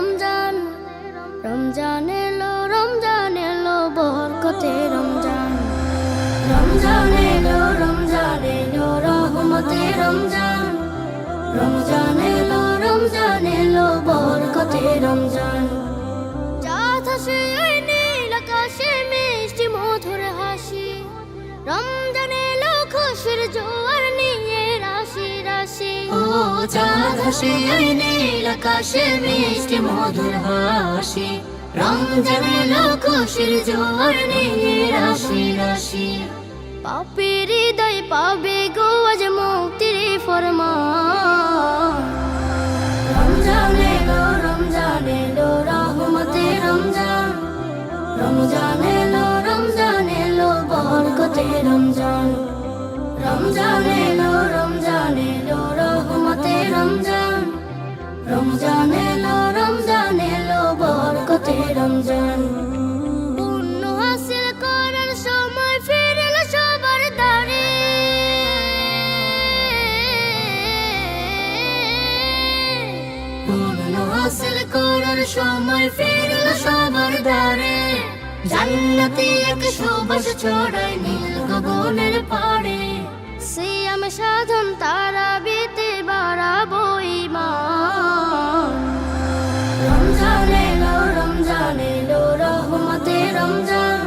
রমজান, রমজান এলো, রমজান এলো, বরকতে রমজান। রমজান এলো, রমজান এলো, রহমতে রমজান। রমজান এলো, রমজান এলো, বরকতে রমজান। চাঁদ হাসে ওই নীল আকাশে, মিষ্টি মধুর হাসি। রমজান এলো, খুশির জোয়ার নিয়ে রাশি রাশি। ও চাঁদ হাসে ওই নীল আকাশে, মিষ্টি মধুর হাসি। রমজান এলো, খুশির জোয়ার নিয়ে রাশি রাশি। পাপীর হৃদয় পাবে গো আজ মুক্তির ফরমান। রমজান এলো, রমজান এলো, রহমতে রমজান। রমজান এলো, রমজান এলো, বরকতে রমজান। রমজান এলো, রমজান এলো, রহমতে রমজান। রমজান এলো, রমজান এলো, বরকতে রমজান। পুণ্য হাসিল করার সময় ফিরল সবার দ্বারে। পুণ্য হাসিল করার সময় ফিরল সবার দ্বারে। জান্নাতি এক সুবাস ছড়ায় নীল গগনের পাড়ে। সিয়াম সাধন তারাবিতে বাড়াবো ঈমান। রমজান এলো, রমজান এলো, রহমতে রমজান।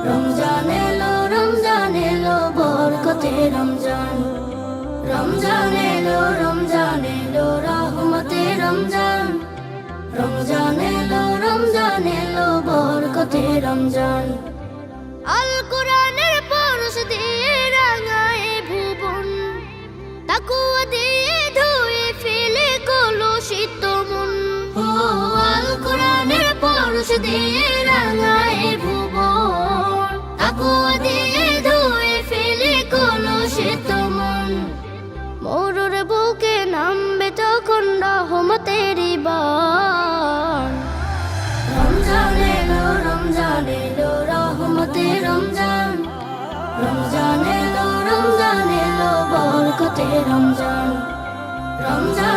রমজান এলো, রমজান এলো, বরকতে রমজান। রমজান এলো, রমজান এলো, রহমতে রমজান। রমজান এলো, রমজান এলো, বরকতে রমজান। আল কোরআনের পরশ দিয়ে রাঙায় ভুবন, তাকওয়া দিয়ে ধুয়ে ফেলে কলুষিত মন। ও আল কোরআনের পরশ দিয়ে রাঙায় ভুবন, তাকওয়া দিয়ে ধুয়ে ফেলে কলুষিত মন। মরুর বুকে নামবে তখন রহমতের বান। রমজান এলো, রমজান এলো, রহমতে রমজান। রমজান এলো, রমজান এলো, বরকতে রমজান। রমজান